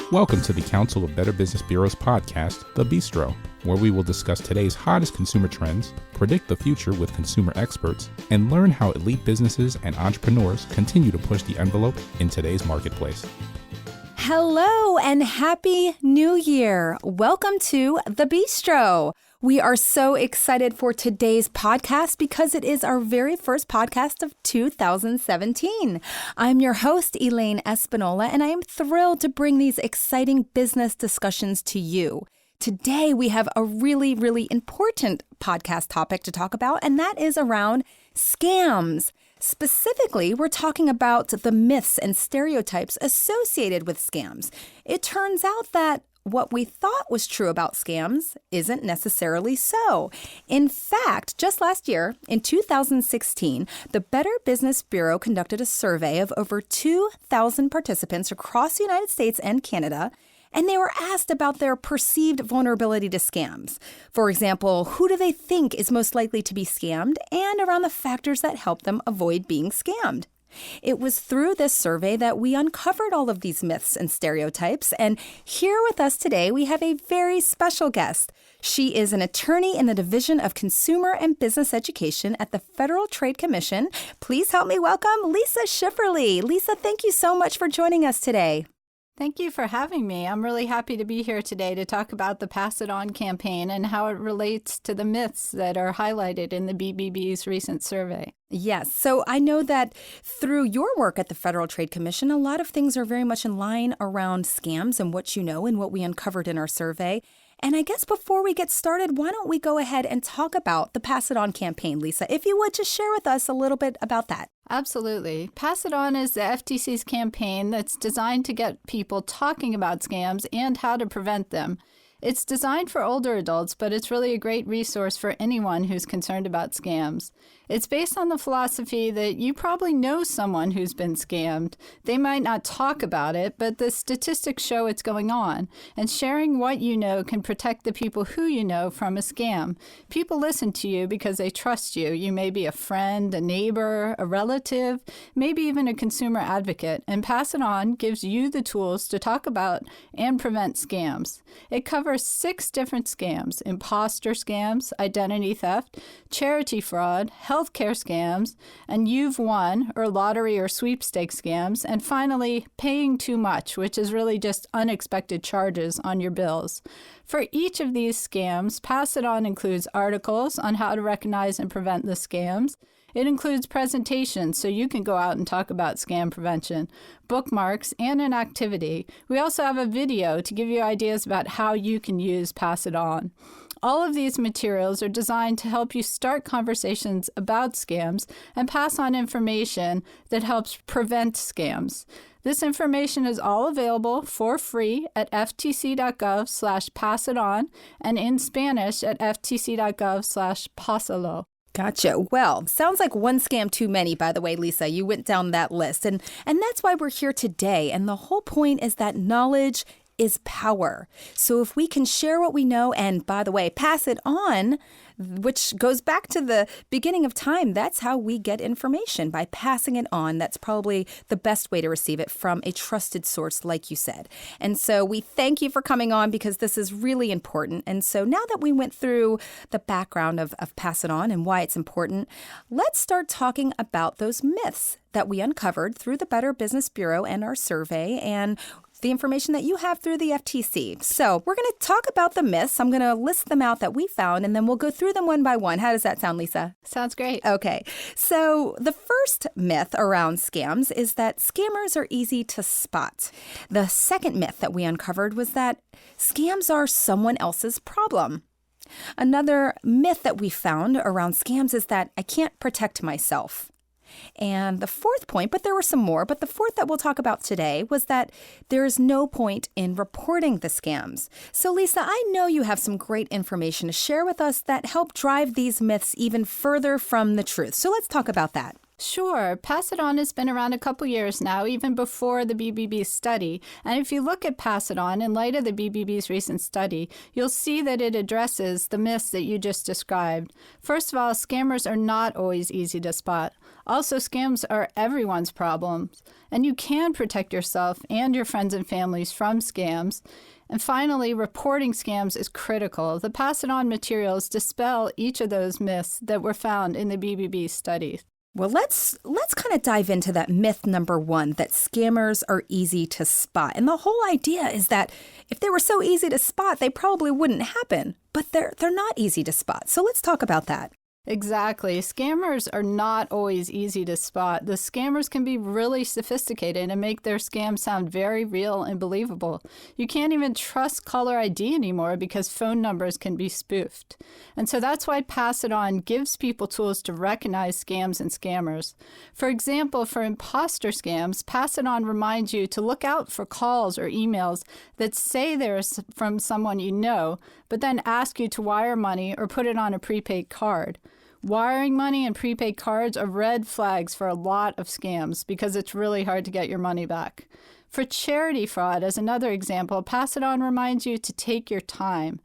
Welcome to the Council of Better Business Bureau's podcast, The Bistro, where we will discuss today's hottest consumer trends, predict the future with consumer experts, and learn how elite businesses and entrepreneurs continue to push the envelope in today's marketplace. Hello and Happy New Year. Welcome to The Bistro. We are so excited for today's podcast because it is our very first podcast of 2017. I'm your host, Elaine Espinola, and I am thrilled to bring these exciting business discussions to you. Today, we have a really important podcast topic to talk about, and that is around scams. Specifically, we're talking about the myths and stereotypes associated with scams. It turns out that what we thought was true about scams isn't necessarily so. In fact, just last year, in 2016, the Better Business Bureau conducted a survey of over 2,000 participants across the United States and Canada, and they were asked about their perceived vulnerability to scams. For example, who do they think is most likely to be scammed, and around the factors that help them avoid being scammed. It was through this survey that we uncovered all of these myths and stereotypes, and here with us today, we have a very special guest. She is an attorney in the Division of Consumer and Business Education at the Federal Trade Commission. Please help me welcome Lisa Schifferle. Lisa, thank you so much for joining us today. Thank you for having me. I'm really happy to be here today to talk about the Pass It On campaign and how it relates to the myths that are highlighted in the BBB's recent survey. Yes. So I know that through your work at the Federal Trade Commission, a lot of things are very much in line around scams and what you know and what we uncovered in our survey. And I guess before we get started, why don't we go ahead and talk about the Pass It On campaign, Lisa? If you would, just share with us a little bit about that. Absolutely. Pass It On is the FTC's campaign that's designed to get people talking about scams and how to prevent them. It's designed for older adults, but it's really a great resource for anyone who's concerned about scams. It's based on the philosophy that you probably know someone who's been scammed. They might not talk about it, but the statistics show it's going on. And sharing what you know can protect the people who you know from a scam. People listen to you because they trust you. You may be a friend, a neighbor, a relative, maybe even a consumer advocate. And Pass It On gives you the tools to talk about and prevent scams. It covers 6 different scams: imposter scams, identity theft, charity fraud, healthcare scams, and you've won, or lottery or sweepstakes scams, and finally, paying too much, which is really just unexpected charges on your bills. For each of these scams, Pass It On includes articles on how to recognize and prevent the scams. It includes presentations, so you can go out and talk about scam prevention, bookmarks, and an activity. We also have a video to give you ideas about how you can use Pass It On. All of these materials are designed to help you start conversations about scams and pass on information that helps prevent scams. This information is all available for free at ftc.gov/passiton and in Spanish at ftc.gov/pásalo. Gotcha. Well, sounds like one scam too many, by the way, Lisa. You went down that list. And that's why we're here today. And the whole point is that knowledge is power. So if we can share what we know and, by the way, pass it on, which goes back to the beginning of time, that's how we get information, by passing it on. That's probably the best way to receive it, from a trusted source, like you said. And so we thank you for coming on because this is really important. And so now that we went through the background of Pass It On and why it's important, let's start talking about those myths that we uncovered through the Better Business Bureau and our survey, and the information that you have through the FTC. So we're going to talk about the myths. I'm going to list them out that we found, and then we'll go through them one by one. How does that sound, Lisa? Sounds great. Okay. So the first myth around scams is that scammers are easy to spot. The second myth that we uncovered was that scams are someone else's problem. Another myth that we found around scams is that I can't protect myself. And the fourth point, but there were some more, but the fourth that we'll talk about today was that there is no point in reporting the scams. So Lisa, I know you have some great information to share with us that help drive these myths even further from the truth. So let's talk about that. Sure. Pass It On has been around a couple years now, even before the BBB study. And if you look at Pass It On in light of the BBB's recent study, you'll see that it addresses the myths that you just described. First of all, scammers are not always easy to spot. Also, scams are everyone's problems, and you can protect yourself and your friends and families from scams. And finally, reporting scams is critical. The Pass It On materials dispel each of those myths that were found in the BBB study. Well, let's kind of dive into that myth number 1, that scammers are easy to spot. And the whole idea is that if they were so easy to spot, they probably wouldn't happen. But they're not easy to spot. So let's talk about that. Exactly. Scammers are not always easy to spot. The scammers can be really sophisticated and make their scams sound very real and believable. You can't even trust caller ID anymore because phone numbers can be spoofed. And so that's why Pass It On gives people tools to recognize scams and scammers. For example, for imposter scams, Pass It On reminds you to look out for calls or emails that say they're from someone you know, but then ask you to wire money or put it on a prepaid card. Wiring money and prepaid cards are red flags for a lot of scams because it's really hard to get your money back. For charity fraud, as another example, Pass It On reminds you to take your time.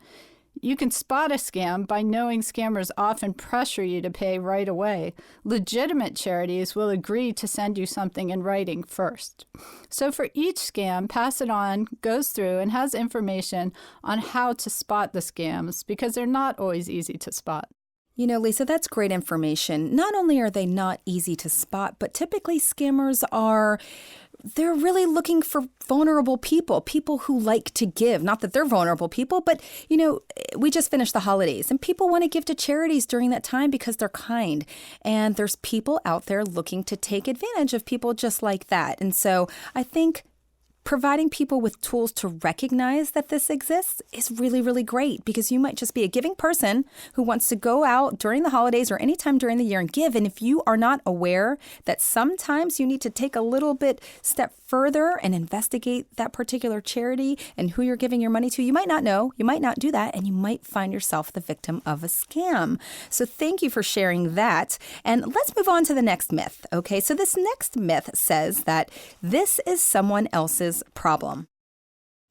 You can spot a scam by knowing scammers often pressure you to pay right away. Legitimate charities will agree to send you something in writing first. So for each scam, Pass It On goes through and has information on how to spot the scams because they're not always easy to spot. You know, Lisa, that's great information. Not only are they not easy to spot, but typically scammers they're really looking for vulnerable people who like to give. Not that they're vulnerable people, but, you know, we just finished the holidays and people want to give to charities during that time because they're kind. And there's people out there looking to take advantage of people just like that. And so I think providing people with tools to recognize that this exists is really, really great because you might just be a giving person who wants to go out during the holidays or anytime during the year and give. And if you are not aware that sometimes you need to take a little bit step further and investigate that particular charity and who you're giving your money to, you might not know, you might not do that, and you might find yourself the victim of a scam. So thank you for sharing that. And let's move on to the next myth. Okay, so this next myth says that this is someone else's problem.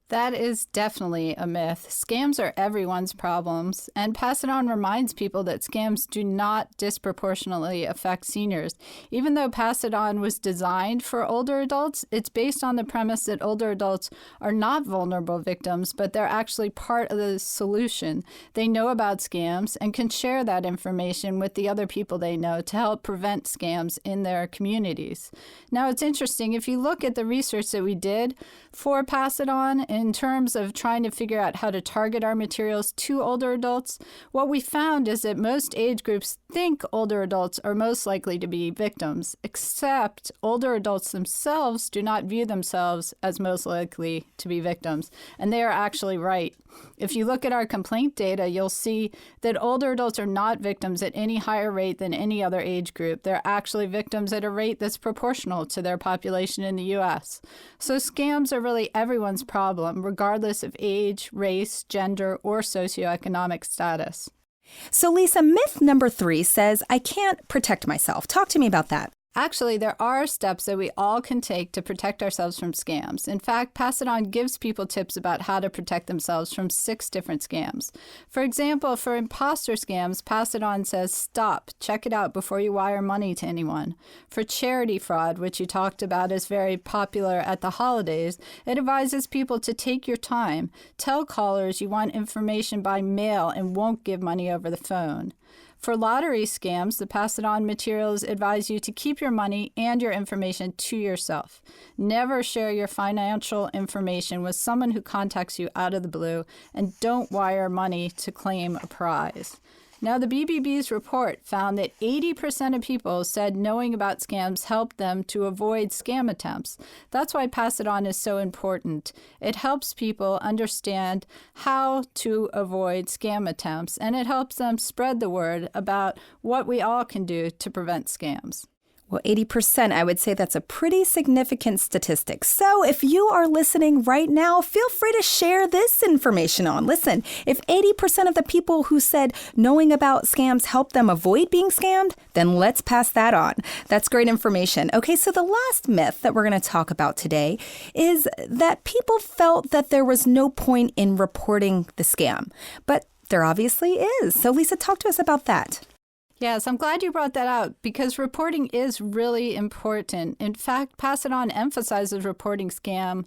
That is definitely a myth. Scams are everyone's problems, and Pass It On reminds people that scams do not disproportionately affect seniors. Even though Pass It On was designed for older adults, it's based on the premise that older adults are not vulnerable victims, but they're actually part of the solution. They know about scams and can share that information with the other people they know to help prevent scams in their communities. Now, it's interesting. If you look at the research that we did for Pass It On in terms of trying to figure out how to target our materials to older adults, what we found is that most age groups think older adults are most likely to be victims, except older adults themselves do not view themselves as most likely to be victims. And they are actually right. If you look at our complaint data, you'll see that older adults are not victims at any higher rate than any other age group. They're actually victims at a rate that's proportional to their population in the U.S. So scams are really everyone's problem, regardless of age, race, gender, or socioeconomic status. So Lisa, myth number 3 says, I can't protect myself. Talk to me about that. Actually, there are steps that we all can take to protect ourselves from scams. In fact, Pass It On gives people tips about how to protect themselves from 6 different scams. For example, for imposter scams, Pass It On says, stop, check it out before you wire money to anyone. For charity fraud, which you talked about is very popular at the holidays, it advises people to take your time. Tell callers you want information by mail and won't give money over the phone. For lottery scams, the Pass It On materials advise you to keep your money and your information to yourself. Never share your financial information with someone who contacts you out of the blue, and don't wire money to claim a prize. Now, the BBB's report found that 80% of people said knowing about scams helped them to avoid scam attempts. That's why Pass It On is so important. It helps people understand how to avoid scam attempts, and it helps them spread the word about what we all can do to prevent scams. Well, 80%, I would say that's a pretty significant statistic. So if you are listening right now, feel free to share this information on. Listen, if 80% of the people who said knowing about scams help them avoid being scammed, then let's pass that on. That's great information. Okay, so the last myth that we're going to talk about today is that people felt that there was no point in reporting the scam. But there obviously is. So Lisa, talk to us about that. Yes, I'm glad you brought that out because reporting is really important. In fact, Pass It On emphasizes reporting scam.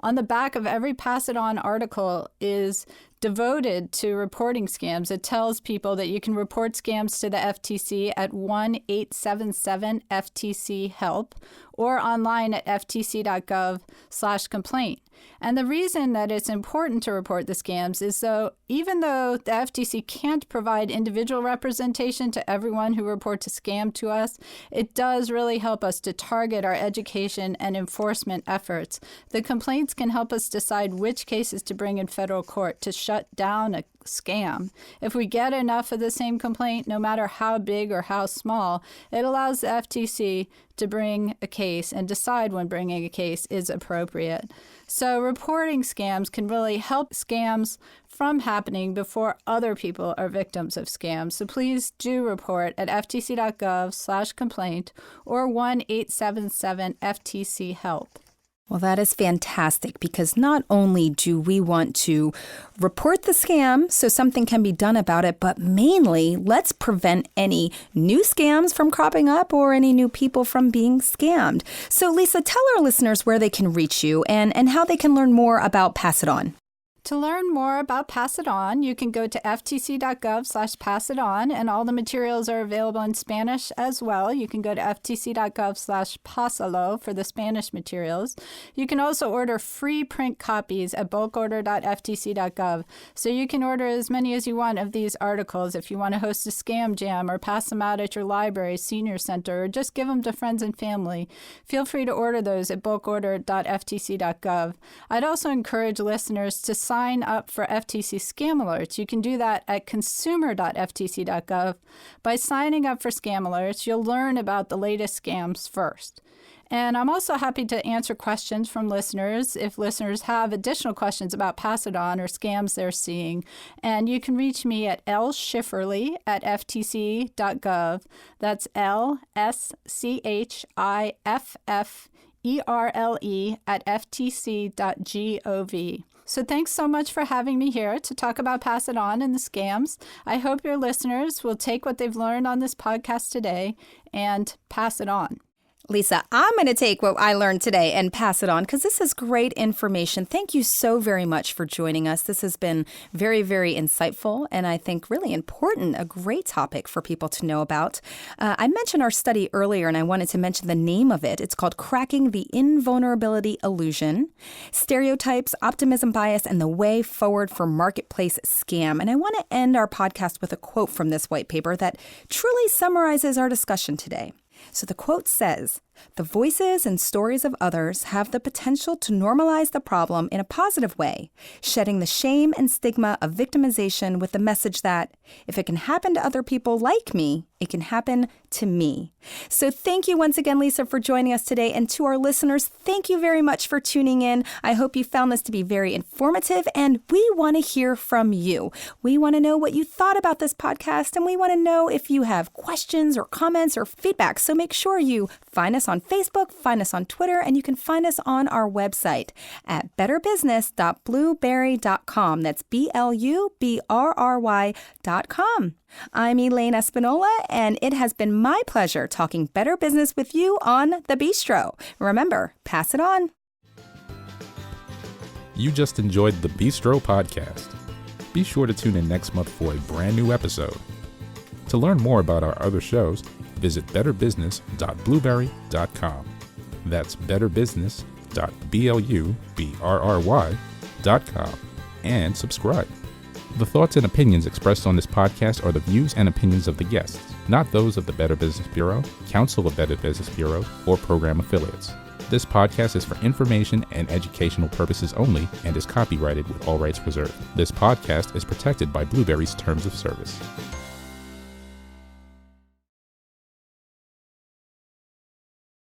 On the back of every Pass It On article is devoted to reporting scams. It tells people that you can report scams to the FTC at 1-877-FTC-HELP or online at ftc.gov/complaint. And the reason that it's important to report the scams is so even though the FTC can't provide individual representation to everyone who reports a scam to us, it does really help us to target our education and enforcement efforts. The complaints can help us decide which cases to bring in federal court to shut down a scam. If we get enough of the same complaint, no matter how big or how small, it allows the FTC to bring a case and decide when bringing a case is appropriate. So reporting scams can really help scams from happening before other people are victims of scams. So please do report at ftc.gov/complaint or 1-877-FTC-HELP. Well, that is fantastic because not only do we want to report the scam so something can be done about it, but mainly let's prevent any new scams from cropping up or any new people from being scammed. So Lisa, tell our listeners where they can reach you and how they can learn more about Pass It On. To learn more about Pass It On, you can go to ftc.gov/passiton, and all the materials are available in Spanish as well. You can go to ftc.gov/pásalo for the Spanish materials. You can also order free print copies at bulkorder.ftc.gov. So you can order as many as you want of these articles if you want to host a scam jam or pass them out at your library, senior center, or just give them to friends and family. Feel free to order those at bulkorder.ftc.gov. I'd also encourage listeners to sign up for FTC scam alerts. You can do that at consumer.ftc.gov. By signing up for scam alerts, you'll learn about the latest scams first. And I'm also happy to answer questions from listeners if listeners have additional questions about Pass It On or scams they're seeing. And you can reach me at lschifferle@ftc.gov. That's lschifferle@ftc.gov. So thanks so much for having me here to talk about Pass It On and the scams. I hope your listeners will take what they've learned on this podcast today and pass it on. Lisa, I'm going to take what I learned today and pass it on because this is great information. Thank you so very much for joining us. This has been very, very insightful and I think really important, a great topic for people to know about. I mentioned our study earlier and I wanted to mention the name of it. It's called Cracking the Invulnerability Illusion, Stereotypes, Optimism Bias, and the Way Forward for Marketplace Scam. And I want to end our podcast with a quote from this white paper that truly summarizes our discussion today. So the quote says, "The voices and stories of others have the potential to normalize the problem in a positive way, shedding the shame and stigma of victimization with the message that if it can happen to other people like me, it can happen to me." So thank you once again, Lisa, for joining us today. And to our listeners, thank you very much for tuning in. I hope you found this to be very informative, and we want to hear from you. We want to know what you thought about this podcast, and we want to know if you have questions or comments or feedback. So make sure you find us on Facebook, find us on Twitter, and you can find us on our website at betterbusiness.blueberry.com. That's BLUBRRY.com. I'm Elaine Espinola, and it has been my pleasure talking better business with you on The Bistro. Remember, pass it on. You just enjoyed the Bistro podcast. Be sure to tune in next month for a brand new episode. To learn more about our other shows, visit betterbusiness.blueberry.com. That's betterbusiness.blueberry.com and subscribe. The thoughts and opinions expressed on this podcast are the views and opinions of the guests, not those of the Better Business Bureau, Council of Better Business Bureaus, or program affiliates. This podcast is for information and educational purposes only and is copyrighted with all rights reserved. This podcast is protected by Blueberry's Terms of Service.